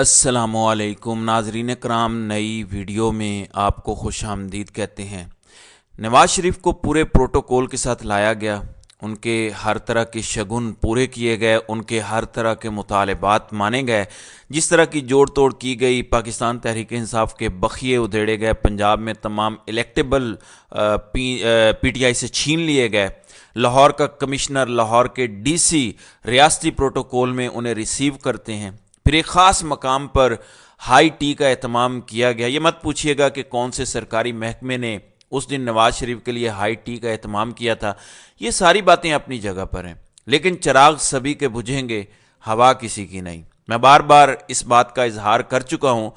السلام علیکم ناظرین کرام، نئی ویڈیو میں آپ کو خوش آمدید کہتے ہیں۔ نواز شریف کو پورے پروٹوکول کے ساتھ لایا گیا، ان کے ہر طرح کے شگن پورے کیے گئے، ان کے ہر طرح کے مطالبات مانے گئے، جس طرح کی جوڑ توڑ کی گئی، پاکستان تحریک انصاف کے بخیے ادھیڑے گئے، پنجاب میں تمام الیکٹیبل پی ٹی آئی سے چھین لیے گئے، لاہور کا کمشنر، لاہور کے ڈی سی ریاستی پروٹوکول میں انہیں ریسیو کرتے ہیں، پھر ایک خاص مقام پر ہائی ٹی کا اہتمام کیا گیا۔ یہ مت پوچھیے گا کہ کون سے سرکاری محکمے نے اس دن نواز شریف کے لیے ہائی ٹی کا اہتمام کیا تھا، یہ ساری باتیں اپنی جگہ پر ہیں، لیکن چراغ سبھی کے بجھیں گے، ہوا کسی کی نہیں۔ میں بار بار اس بات کا اظہار کر چکا ہوں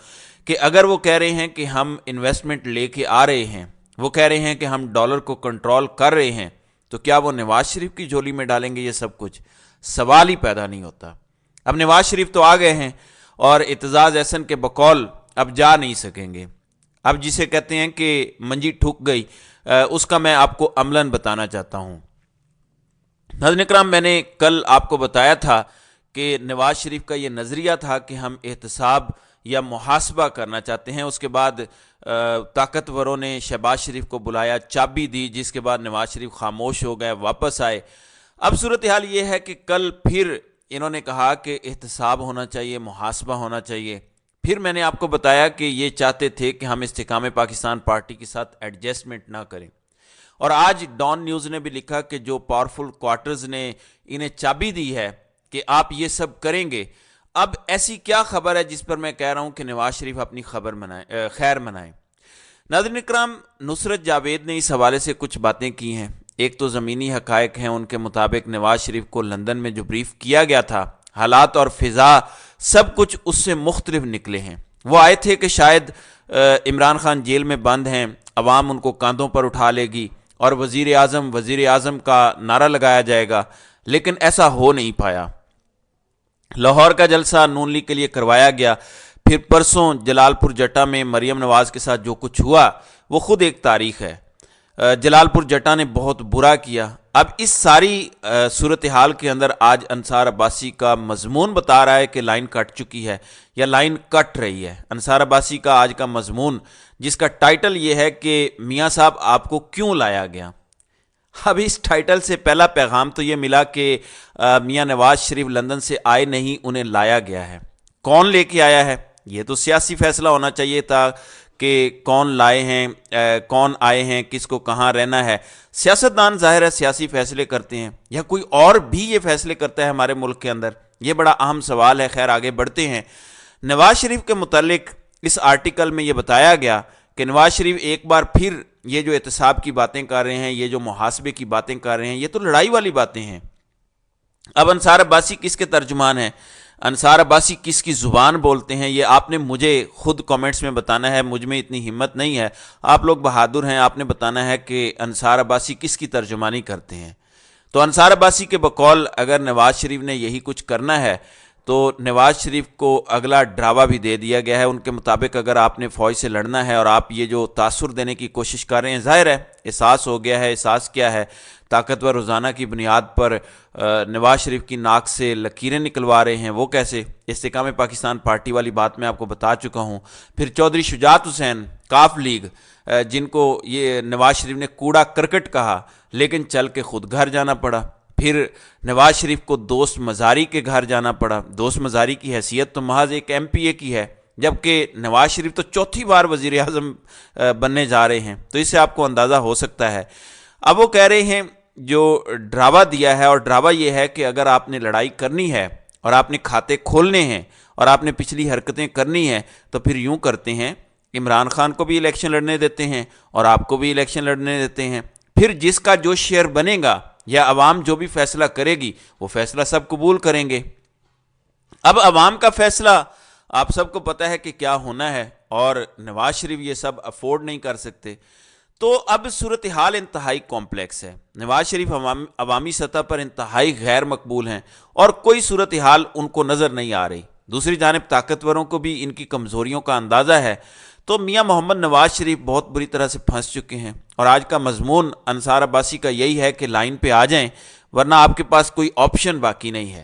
کہ اگر وہ کہہ رہے ہیں کہ ہم انویسٹمنٹ لے کے آ رہے ہیں، وہ کہہ رہے ہیں کہ ہم ڈالر کو کنٹرول کر رہے ہیں، تو کیا وہ نواز شریف کی جھولی میں ڈالیں گے یہ سب کچھ؟ سوال ہی پیدا نہیں ہوتا۔ اب نواز شریف تو آ گئے ہیں اور اعتزاز احسن کے بقول اب جا نہیں سکیں گے۔ اب جسے کہتے ہیں کہ منجی ٹھک گئی، اس کا میں آپ کو عملاً بتانا چاہتا ہوں۔ ناظرین اکرام، میں نے کل آپ کو بتایا تھا کہ نواز شریف کا یہ نظریہ تھا کہ ہم احتساب یا محاسبہ کرنا چاہتے ہیں۔ اس کے بعد طاقتوروں نے شہباز شریف کو بلایا، چابی دی، جس کے بعد نواز شریف خاموش ہو گئے، واپس آئے۔ اب صورتحال یہ ہے کہ کل پھر انہوں نے کہا کہ احتساب ہونا چاہیے، محاسبہ ہونا چاہیے۔ پھر میں نے آپ کو بتایا کہ یہ چاہتے تھے کہ ہم استحکام پاکستان پارٹی کے ساتھ ایڈجسٹمنٹ نہ کریں، اور آج ڈان نیوز نے بھی لکھا کہ جو پاورفل کوارٹرز نے انہیں چابی دی ہے کہ آپ یہ سب کریں گے۔ اب ایسی کیا خبر ہے جس پر میں کہہ رہا ہوں کہ نواز شریف اپنی خیر منائیں؟ ناظرین اکرام، نصرت جاوید نے اس حوالے سے کچھ باتیں کی ہیں۔ ایک تو زمینی حقائق ہیں، ان کے مطابق نواز شریف کو لندن میں جو بریف کیا گیا تھا، حالات اور فضا سب کچھ اس سے مختلف نکلے ہیں۔ وہ آئے تھے کہ شاید عمران خان جیل میں بند ہیں، عوام ان کو کاندھوں پر اٹھا لے گی اور وزیر اعظم کا نعرہ لگایا جائے گا، لیکن ایسا ہو نہیں پایا۔ لاہور کا جلسہ نون لیگ کے لیے کروایا گیا، پھر پرسوں جلال پور جٹا میں مریم نواز کے ساتھ جو کچھ ہوا وہ خود ایک تاریخ ہے۔ جلال پور جٹا نے بہت برا کیا۔ اب اس ساری صورتحال کے اندر آج انصار عباسی کا مضمون بتا رہا ہے کہ لائن کٹ چکی ہے یا لائن کٹ رہی ہے۔ انصار عباسی کا آج کا مضمون، جس کا ٹائٹل یہ ہے کہ میاں صاحب آپ کو کیوں لایا گیا۔ اب اس ٹائٹل سے پہلا پیغام تو یہ ملا کہ میاں نواز شریف لندن سے آئے نہیں، انہیں لایا گیا ہے۔ کون لے کے آیا ہے؟ یہ تو سیاسی فیصلہ ہونا چاہیے تھا کہ کون لائے ہیں، کون آئے ہیں، کس کو کہاں رہنا ہے۔ سیاستدان ظاہر ہے سیاسی فیصلے کرتے ہیں، یا کوئی اور بھی یہ فیصلے کرتا ہے ہمارے ملک کے اندر؟ یہ بڑا اہم سوال ہے۔ خیر، آگے بڑھتے ہیں۔ نواز شریف کے متعلق اس آرٹیکل میں یہ بتایا گیا کہ نواز شریف ایک بار پھر یہ جو احتساب کی باتیں کر رہے ہیں، یہ جو محاسبے کی باتیں کر رہے ہیں، یہ تو لڑائی والی باتیں ہیں۔ اب انصار عباسی کس کے ترجمان ہیں؟ انصار عباسی کس کی زبان بولتے ہیں؟ یہ آپ نے مجھے خود کامنٹس میں بتانا ہے۔ مجھ میں اتنی ہمت نہیں ہے، آپ لوگ بہادر ہیں، آپ نے بتانا ہے کہ انصار عباسی کس کی ترجمانی کرتے ہیں۔ تو انصار عباسی کے بقول اگر نواز شریف نے یہی کچھ کرنا ہے تو نواز شریف کو اگلا ڈراوا بھی دے دیا گیا ہے۔ ان کے مطابق اگر آپ نے فوج سے لڑنا ہے اور آپ یہ جو تاثر دینے کی کوشش کر رہے ہیں، ظاہر ہے احساس ہو گیا ہے۔ احساس کیا ہے؟ طاقتور روزانہ کی بنیاد پر نواز شریف کی ناک سے لکیریں نکلوا رہے ہیں۔ وہ کیسے؟ استحکام پاکستان پارٹی والی بات میں آپ کو بتا چکا ہوں۔ پھر چودھری شجاعت حسین، کاف لیگ، جن کو یہ نواز شریف نے کوڑا کرکٹ کہا، لیکن چل کے خود گھر جانا پڑا۔ پھر نواز شریف کو دوست مزاری کے گھر جانا پڑا۔ دوست مزاری کی حیثیت تو محض ایک ایم پی اے کی ہے، جبکہ نواز شریف تو چوتھی بار وزیر اعظم بننے جا رہے ہیں، تو اس سے آپ کو اندازہ ہو سکتا ہے۔ اب وہ کہہ رہے ہیں جو ڈراوا دیا ہے، اور ڈراوا یہ ہے کہ اگر آپ نے لڑائی کرنی ہے اور آپ نے کھاتے کھولنے ہیں اور آپ نے پچھلی حرکتیں کرنی ہیں، تو پھر یوں کرتے ہیں، عمران خان کو بھی الیکشن لڑنے دیتے ہیں اور آپ کو بھی الیکشن لڑنے دیتے ہیں۔ پھر جس کا جو شیئر بنے گا یا عوام جو بھی فیصلہ کرے گی، وہ فیصلہ سب قبول کریں گے۔ اب عوام کا فیصلہ آپ سب کو پتہ ہے کہ کیا ہونا ہے، اور نواز شریف یہ سب افورڈ نہیں کر سکتے۔ تو اب صورتحال انتہائی کمپلیکس ہے۔ نواز شریف عوامی سطح پر انتہائی غیر مقبول ہیں اور کوئی صورتحال ان کو نظر نہیں آ رہی۔ دوسری جانب طاقتوروں کو بھی ان کی کمزوریوں کا اندازہ ہے، تو میاں محمد نواز شریف بہت بری طرح سے پھنس چکے ہیں، اور آج کا مضمون انصار عباسی کا یہی ہے کہ لائن پہ آ جائیں، ورنہ آپ کے پاس کوئی آپشن باقی نہیں ہے۔